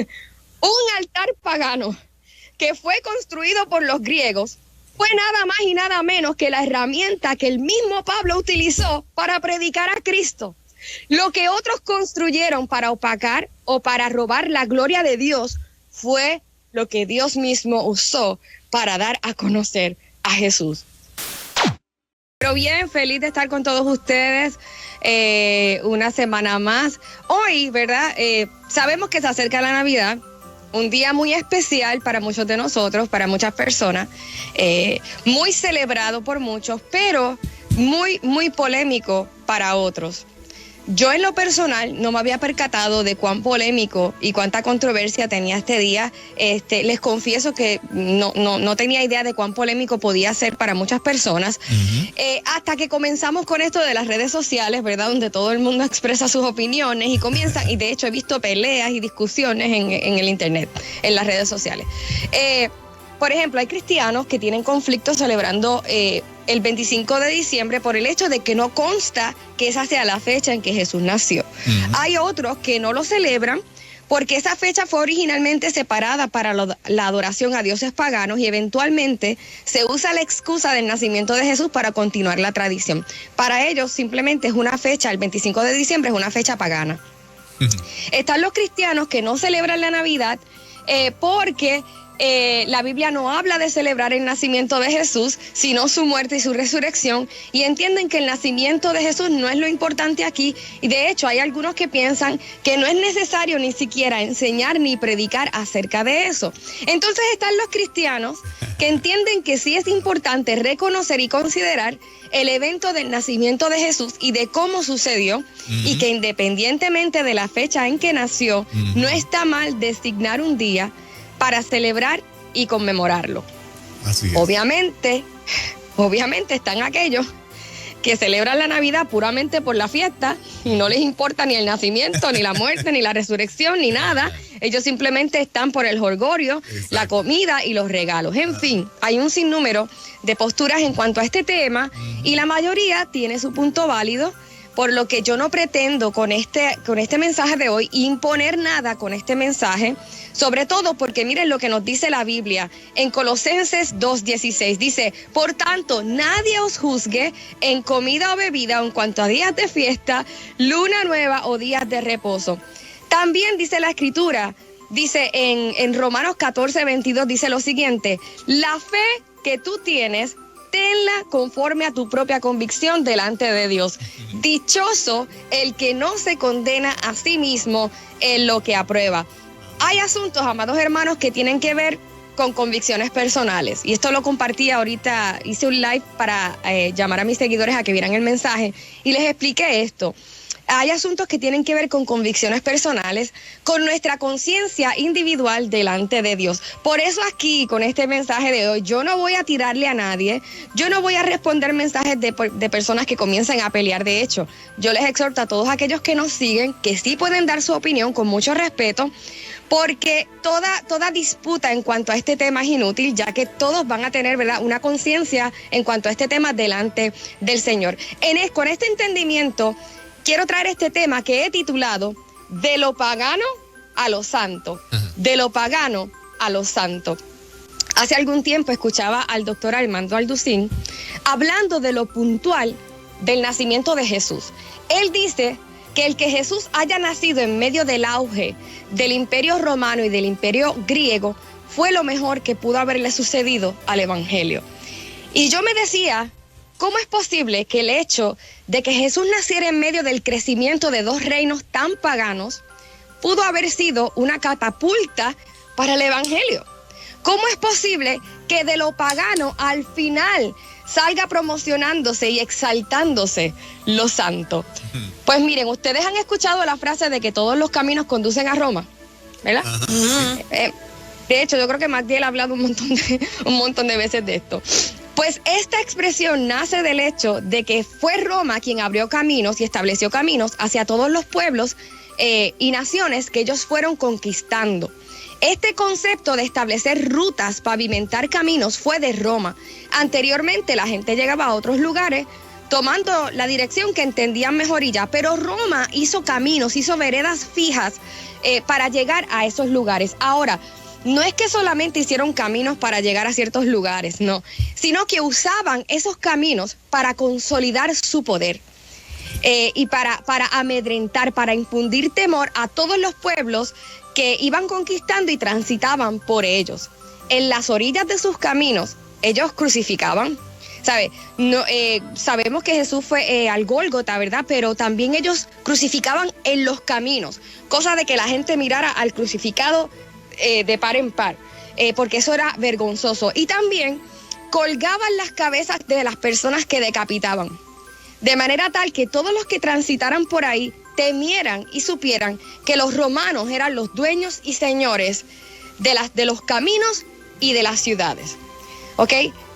Un altar pagano que fue construido por los griegos fue nada más y nada menos que la herramienta que el mismo Pablo utilizó para predicar a Cristo. Lo que otros construyeron para opacar o para robar la gloria de Dios fue lo que Dios mismo usó para dar a conocer a Jesús. Pero bien, feliz de estar con todos ustedes una semana más. Hoy, ¿verdad? Sabemos que se acerca la Navidad. Un día muy especial para muchos de nosotros, para muchas personas, muy celebrado por muchos, pero muy, muy polémico para otros. Yo en lo personal no me había percatado de cuán polémico y cuánta controversia tenía este día. Les confieso que no tenía idea de cuán polémico podía ser para muchas personas. Hasta que comenzamos con esto de las redes sociales, ¿verdad? Donde todo el mundo expresa sus opiniones y comienzan, y de hecho he visto peleas y discusiones en el internet, en las redes sociales. Por ejemplo, hay cristianos que tienen conflictos celebrando el 25 de diciembre por el hecho de que no consta que esa sea la fecha en que Jesús nació. Hay otros que no lo celebran porque esa fecha fue originalmente separada para la adoración a dioses paganos y eventualmente se usa la excusa del nacimiento de Jesús para continuar la tradición. Para ellos simplemente es una fecha, el 25 de diciembre es una fecha pagana. Están los cristianos que no celebran la Navidad porque la Biblia no habla de celebrar el nacimiento de Jesús, sino su muerte y su resurrección, y entienden que el nacimiento de Jesús no es lo importante aquí, y de hecho hay algunos que piensan que no es necesario ni siquiera enseñar ni predicar acerca de eso. Entonces están los cristianos que entienden que sí es importante reconocer y considerar el evento del nacimiento de Jesús y de cómo sucedió, y que independientemente de la fecha en que nació, no está mal designar un día para celebrar y conmemorarlo. Así es. Obviamente están aquellos que celebran la Navidad puramente por la fiesta y no les importa ni el nacimiento, ni la muerte, ni la resurrección, ni nada. Ellos simplemente están por el jolgorio, la comida y los regalos. En fin, hay un sinnúmero de posturas en cuanto a este tema y la mayoría tiene su punto válido. Por lo que yo no pretendo con este mensaje de hoy imponer nada con este mensaje, sobre todo porque miren lo que nos dice la Biblia en Colosenses 2:16. Dice, por tanto, nadie os juzgue en comida o bebida o en cuanto a días de fiesta, luna nueva o días de reposo. También dice la Escritura, dice en Romanos 14:22, dice lo siguiente, la fe que tú tienes, tenla conforme a tu propia convicción delante de Dios. Dichoso el que no se condena a sí mismo en lo que aprueba. Hay asuntos, amados hermanos, que tienen que ver con convicciones personales. Y esto lo compartí ahorita, hice un live para llamar a mis seguidores a que vieran el mensaje y les expliqué esto. Hay asuntos que tienen que ver con convicciones personales, con nuestra conciencia individual delante de Dios. Por eso aquí, con este mensaje de hoy, yo no voy a tirarle a nadie, yo no voy a responder mensajes de personas que comiencen a pelear. De hecho, yo les exhorto a todos aquellos que nos siguen, que sí pueden dar su opinión con mucho respeto, porque toda disputa en cuanto a este tema es inútil, ya que todos van a tener, ¿verdad?, una conciencia en cuanto a este tema delante del Señor. Con este entendimiento, quiero traer este tema que he titulado De lo pagano a lo santo. De lo pagano a lo santo. Hace algún tiempo escuchaba al doctor Armando Alducín hablando de lo puntual del nacimiento de Jesús. Él dice que el que Jesús haya nacido en medio del auge del Imperio Romano y del Imperio Griego fue lo mejor que pudo haberle sucedido al Evangelio. Y yo me decía, ¿cómo es posible que el hecho de que Jesús naciera en medio del crecimiento de dos reinos tan paganos pudo haber sido una catapulta para el Evangelio? ¿Cómo es posible que de lo pagano al final salga promocionándose y exaltándose lo santo? Pues miren, ustedes han escuchado la frase de que todos los caminos conducen a Roma, ¿verdad? De hecho, yo creo que Magdiel ha hablado un montón de veces de esto. Pues esta expresión nace del hecho de que fue Roma quien abrió caminos y estableció caminos hacia todos los pueblos y naciones que ellos fueron conquistando. Este concepto de establecer rutas, pavimentar caminos, fue de Roma. Anteriormente la gente llegaba a otros lugares tomando la dirección que entendían mejor y ya. Pero Roma hizo caminos, hizo veredas fijas para llegar a esos lugares. Ahora, no es que solamente hicieron caminos para llegar a ciertos lugares, no, sino que usaban esos caminos para consolidar su poder. Y para amedrentar, para infundir temor a todos los pueblos que iban conquistando y transitaban por ellos. En las orillas de sus caminos, ellos crucificaban. No, sabemos que Jesús fue al Gólgota, ¿verdad? Pero también ellos crucificaban en los caminos, cosa de que la gente mirara al crucificado de par en par, porque eso era vergonzoso. Y también colgaban las cabezas de las personas que decapitaban, de manera tal que todos los que transitaran por ahí temieran y supieran que los romanos eran los dueños y señores de los caminos y de las ciudades. ¿Ok?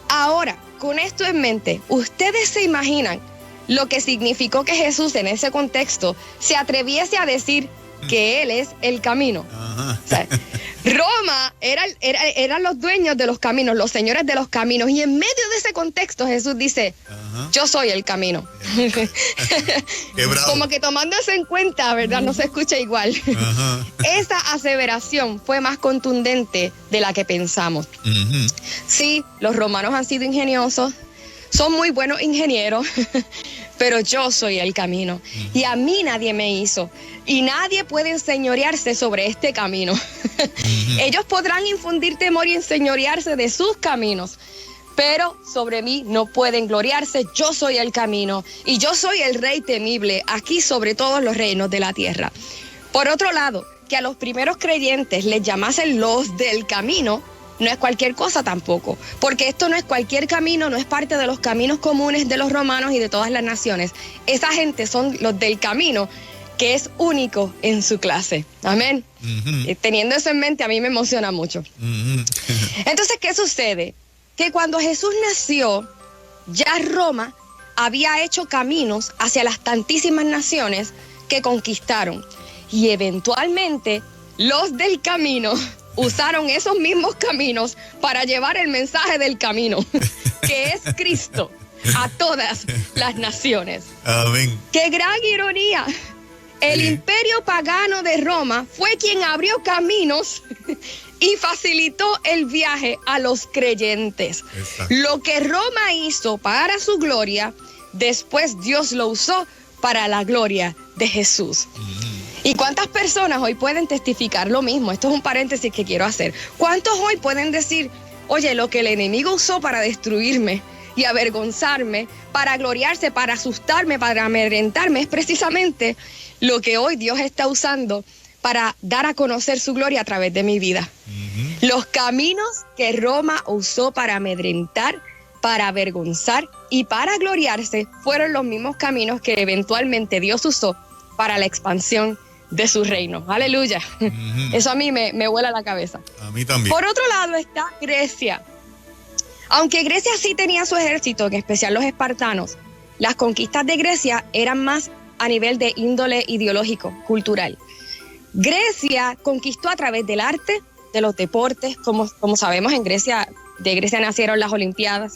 Ahora, con esto en mente, ¿ustedes se imaginan lo que significó que Jesús en ese contexto se atreviese a decir que Él es el camino? Ajá. O sea, Roma eran los dueños de los caminos, los señores de los caminos, y en medio de ese contexto Jesús dice, Ajá. yo soy el camino. Qué bravo. Como que tomando eso en cuenta, ¿verdad? No se escucha igual. Ajá. Esa aseveración fue más contundente de la que pensamos. Ujú. Sí, los romanos han sido ingeniosos, son muy buenos ingenieros, pero yo soy el camino. Y a mí nadie me hizo. Y nadie puede enseñorearse sobre este camino. Ellos podrán infundir temor y enseñorearse de sus caminos, pero sobre mí no pueden gloriarse. Yo soy el camino y yo soy el rey temible aquí sobre todos los reinos de la tierra. Por otro lado, que a los primeros creyentes les llamasen los del camino, no es cualquier cosa tampoco, porque esto no es cualquier camino, no es parte de los caminos comunes de los romanos y de todas las naciones. Esa gente son los del camino, que es único en su clase. Amén. Ujú. Teniendo eso en mente, a mí me emociona mucho. Ujú. Entonces, ¿qué sucede? Que cuando Jesús nació, ya Roma había hecho caminos hacia las tantísimas naciones que conquistaron. Y eventualmente, los del camino usaron esos mismos caminos para llevar el mensaje del camino, que es Cristo, a todas las naciones. Amén. ¡Qué gran ironía! El Sí. imperio pagano de Roma fue quien abrió caminos y facilitó el viaje a los creyentes. Exacto. Lo que Roma hizo para su gloria, después Dios lo usó para la gloria de Jesús. ¿Y cuántas personas hoy pueden testificar lo mismo? Esto es un paréntesis que quiero hacer. ¿Cuántos hoy pueden decir, oye, lo que el enemigo usó para destruirme y avergonzarme, para gloriarse, para asustarme, para amedrentarme, es precisamente lo que hoy Dios está usando para dar a conocer su gloria a través de mi vida? Los caminos que Roma usó para amedrentar, para avergonzar y para gloriarse fueron los mismos caminos que eventualmente Dios usó para la expansión de su reino. Aleluya. Eso a mí me vuela la cabeza. A mí también. Por otro lado está Grecia. Aunque Grecia sí tenía su ejército, en especial los espartanos, las conquistas de Grecia eran más a nivel de índole ideológico, cultural. Grecia conquistó a través del arte, de los deportes, como sabemos de Grecia nacieron las Olimpiadas.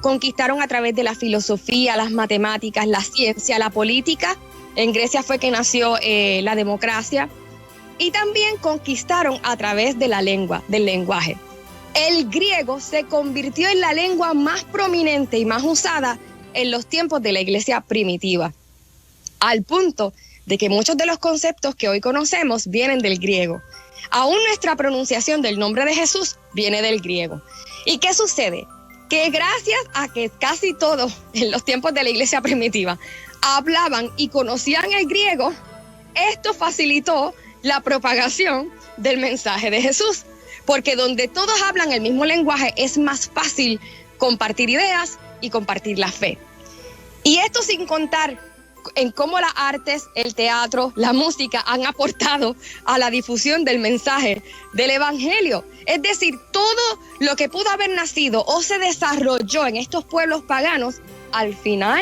Conquistaron a través de la filosofía, las matemáticas, la ciencia, la política. En Grecia fue que nació la democracia. Y también conquistaron a través de la lengua, del lenguaje. El griego se convirtió en la lengua más prominente y más usada en los tiempos de la iglesia primitiva, al punto de que muchos de los conceptos que hoy conocemos vienen del griego. Aún nuestra pronunciación del nombre de Jesús viene del griego. ¿Y qué sucede? Que gracias a que casi todos en los tiempos de la iglesia primitiva hablaban y conocían el griego, esto facilitó la propagación del mensaje de Jesús. Porque donde todos hablan el mismo lenguaje es más fácil compartir ideas y compartir la fe. Y esto sin contar en cómo las artes, el teatro, la música han aportado a la difusión del mensaje del evangelio. Es decir, todo lo que pudo haber nacido o se desarrolló en estos pueblos paganos, al final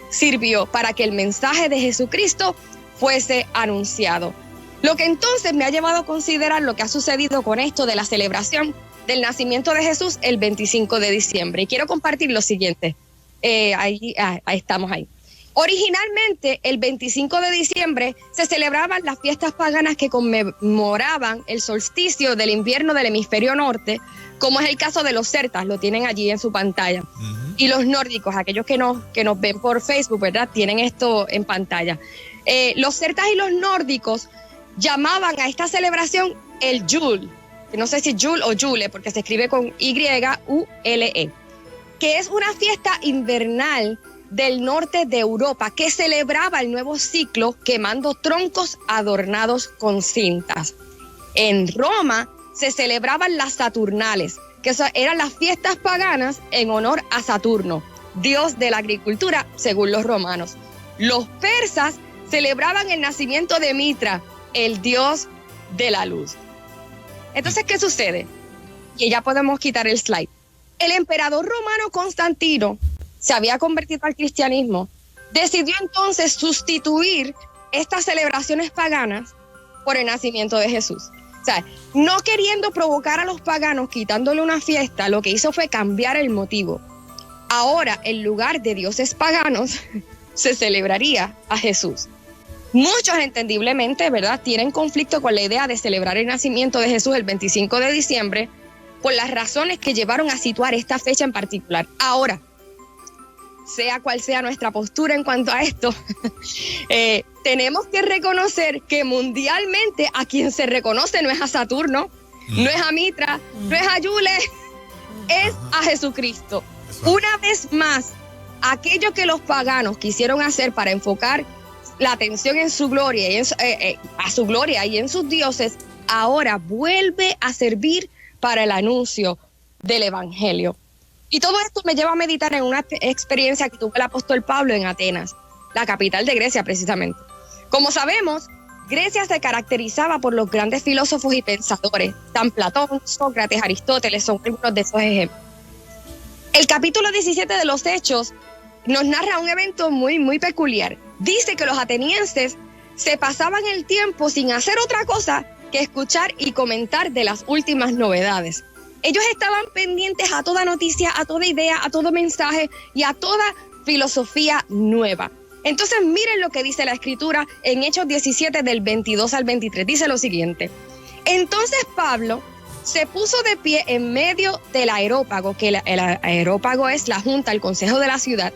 sirvió para que el mensaje de Jesucristo fuese anunciado. Lo que entonces me ha llevado a considerar lo que ha sucedido con esto de la celebración del nacimiento de Jesús el 25 de diciembre. Y quiero compartir lo siguiente. Ahí estamos ahí. Originalmente, el 25 de diciembre se celebraban las fiestas paganas que conmemoraban el solsticio del invierno del hemisferio norte, como es el caso de los celtas, lo tienen allí en su pantalla. Y los nórdicos, aquellos que nos ven por Facebook, ¿verdad? Tienen esto en pantalla. Los celtas y los nórdicos llamaban a esta celebración el Yule, que no sé si Yule o Yule, porque se escribe con Y-U-L-E, que es una fiesta invernal del norte de Europa que celebraba el nuevo ciclo quemando troncos adornados con cintas. En Roma se celebraban las Saturnales, que eran las fiestas paganas en honor a Saturno, dios de la agricultura, según los romanos. Los persas celebraban el nacimiento de Mitra, el dios de la luz. Entonces, ¿qué sucede? Y ya podemos quitar el slide. El emperador romano Constantino se había convertido al cristianismo, decidió entonces sustituir estas celebraciones paganas por el nacimiento de Jesús. O sea, no queriendo provocar a los paganos, quitándole una fiesta, lo que hizo fue cambiar el motivo. Ahora, en lugar de dioses paganos, se celebraría a Jesús. Muchos, entendiblemente, ¿verdad?, tienen conflicto con la idea de celebrar el nacimiento de Jesús el 25 de diciembre por las razones que llevaron a situar esta fecha en particular. Ahora, sea cual sea nuestra postura en cuanto a esto, tenemos que reconocer que mundialmente a quien se reconoce no es a Saturno, no es a Mitra, no es a Yule, es a Jesucristo. Una vez más, aquello que los paganos quisieron hacer para enfocar la atención en su gloria y a su gloria y en sus dioses, ahora vuelve a servir para el anuncio del evangelio. Y todo esto me lleva a meditar en una experiencia que tuvo el apóstol Pablo en Atenas, la capital de Grecia precisamente. Como sabemos, Grecia se caracterizaba por los grandes filósofos y pensadores. San Platón, Sócrates, Aristóteles son algunos de esos ejemplos. El capítulo 17 de los Hechos nos narra un evento muy, muy peculiar. Dice que los atenienses se pasaban el tiempo sin hacer otra cosa que escuchar y comentar de las últimas novedades. Ellos estaban pendientes a toda noticia, a toda idea, a todo mensaje y a toda filosofía nueva. Entonces miren lo que dice la Escritura en Hechos 17 del 22 al 23. Dice lo siguiente: entonces Pablo se puso de pie en medio del areópago, que el areópago es la junta, el consejo de la ciudad,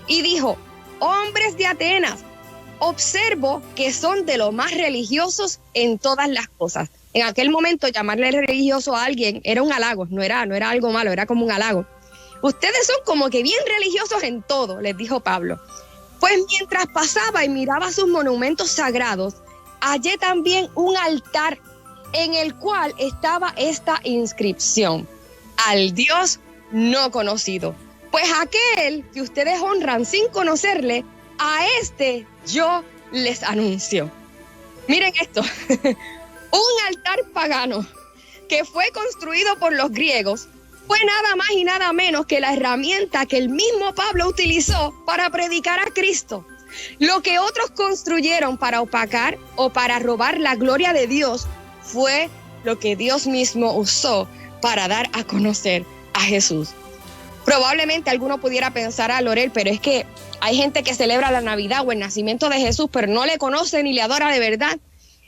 y dijo: hombres de Atenas, observo que son de lo más religiosos en todas las cosas. En aquel momento llamarle religioso a alguien era un halago, no era algo malo, era como un halago. Ustedes son como que bien religiosos en todo, les dijo Pablo. Pues mientras pasaba y miraba sus monumentos sagrados, hallé también un altar en el cual estaba esta inscripción: al Dios no conocido. Pues aquel que ustedes honran sin conocerle, a este yo les anuncio. Miren esto. Un altar pagano que fue construido por los griegos fue nada más y nada menos que la herramienta que el mismo Pablo utilizó para predicar a Cristo. Lo que otros construyeron para opacar o para robar la gloria de Dios fue lo que Dios mismo usó para dar a conocer a Jesús. Probablemente alguno pudiera pensar: Lorel, pero es que hay gente que celebra la Navidad o el nacimiento de Jesús, pero no le conoce ni le adora de verdad.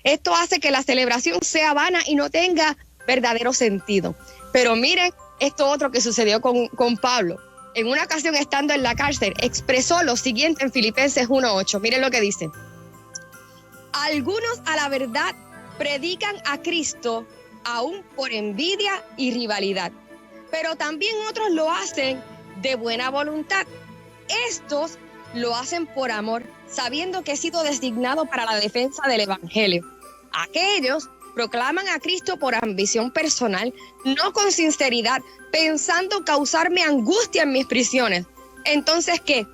Esto hace que la celebración sea vana y no tenga verdadero sentido. Pero miren esto otro que sucedió con Pablo. En una ocasión, estando en la cárcel, expresó lo siguiente en Filipenses 1:8. Miren lo que dice: algunos a la verdad predican a Cristo aún por envidia y rivalidad, pero también otros lo hacen de buena voluntad. Estos lo hacen por amor, sabiendo que he sido designado para la defensa del evangelio. Aquellos proclaman a Cristo por ambición personal, no con sinceridad, pensando causarme angustia en mis prisiones. Entonces, ¿qué?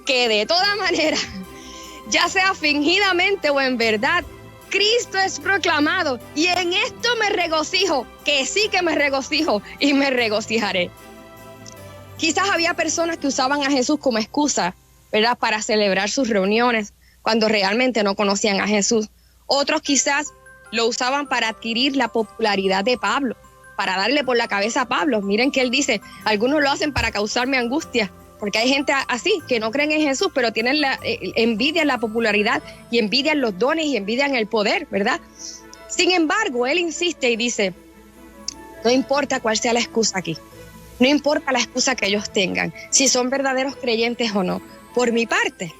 Que de toda manera, ya sea fingidamente o en verdad, Cristo es proclamado, y en esto me regocijo, que sí que me regocijo y me regocijaré. Quizás había personas que usaban a Jesús como excusa, ¿verdad?, para celebrar sus reuniones cuando realmente no conocían a Jesús. Otros quizás lo usaban para adquirir la popularidad de Pablo, para darle por la cabeza a Pablo. Miren que él dice: algunos lo hacen para causarme angustia, porque hay gente así que no creen en Jesús, pero tienen envidian la popularidad y envidian los dones y envidian el poder, ¿verdad? Sin embargo, él insiste y dice, no importa cuál sea la excusa aquí, no importa la excusa que ellos tengan, si son verdaderos creyentes o no. Por mi parte,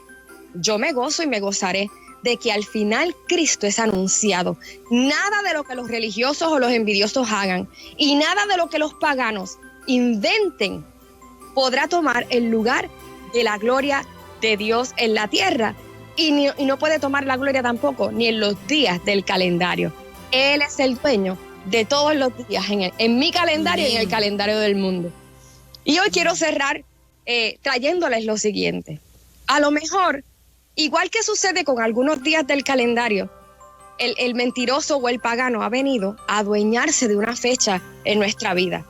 yo me gozo y me gozaré de que al final Cristo es anunciado. Nada de lo que los religiosos o los envidiosos hagan y nada de lo que los paganos inventen podrá tomar el lugar de la gloria de Dios en la tierra y no puede tomar la gloria tampoco ni en los días del calendario. Él es el dueño de todos los días en mi calendario y en el calendario del mundo. Y hoy quiero cerrar trayéndoles lo siguiente. A lo mejor, igual que sucede con algunos días del calendario, el mentiroso o el pagano ha venido a adueñarse de una fecha en nuestra vida.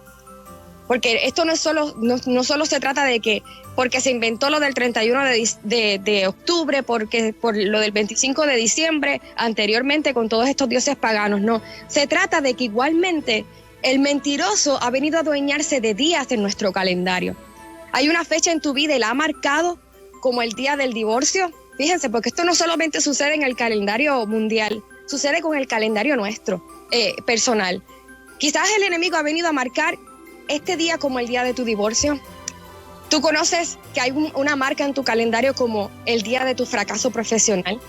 Porque esto no solo se trata de que porque se inventó lo del 31 de octubre, por lo del 25 de diciembre, anteriormente con todos estos dioses paganos, no. Se trata de que igualmente el mentiroso ha venido a adueñarse de días en nuestro calendario. Hay una fecha en tu vida y la ha marcado como el día del divorcio. Fíjense, porque esto no solamente sucede en el calendario mundial, sucede con el calendario nuestro, personal. Quizás el enemigo ha venido a marcar este día como el día de tu divorcio. Tú conoces que hay una marca en tu calendario como el día de tu fracaso profesional,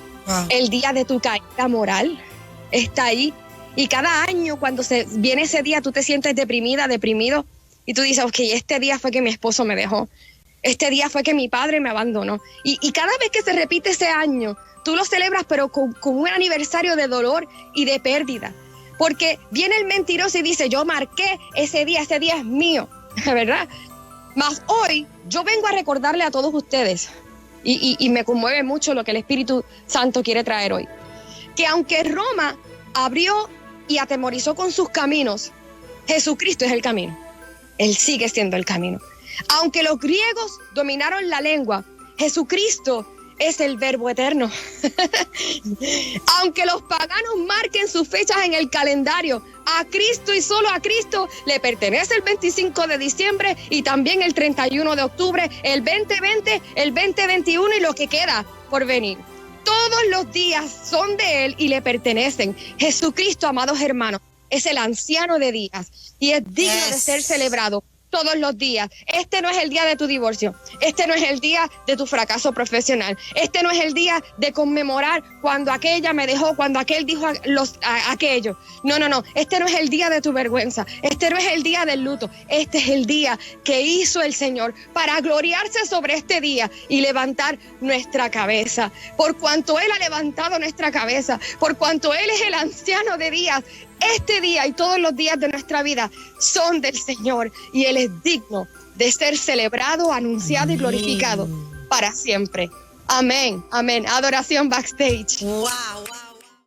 el día de tu caída moral, está ahí. Y cada año cuando viene ese día tú te sientes deprimida, deprimido, y tú dices, ok, este día fue que mi esposo me dejó, este día fue que mi padre me abandonó. Y cada vez que se repite ese año, tú lo celebras, pero con un aniversario de dolor y de pérdida. Porque viene el mentiroso y dice, yo marqué ese día es mío, ¿verdad? Mas hoy yo vengo a recordarle a todos ustedes, y me conmueve mucho lo que el Espíritu Santo quiere traer hoy, que aunque Roma abrió y atemorizó con sus caminos, Jesucristo es el camino. Él sigue siendo el camino. Aunque los griegos dominaron la lengua, Jesucristo es el verbo eterno. Aunque los paganos marquen sus fechas en el calendario, a Cristo y solo a Cristo le pertenece el 25 de diciembre y también el 31 de octubre, el 2020, el 2021 y lo que queda por venir. Todos los días son de Él y le pertenecen. Jesucristo, amados hermanos, es el anciano de días y es digno de ser celebrado todos los días. Este no es el día de tu divorcio, este no es el día de tu fracaso profesional, este no es el día de conmemorar cuando aquella me dejó, cuando aquel dijo aquello. No, este no es el día de tu vergüenza, este no es el día del luto, este es el día que hizo el Señor para gloriarse sobre este día y levantar nuestra cabeza. Por cuanto Él ha levantado nuestra cabeza, por cuanto Él es el anciano de días, este día y todos los días de nuestra vida son del Señor y Él es digno de ser celebrado, anunciado y glorificado para siempre. Amén, amén. Adoración backstage. Wow.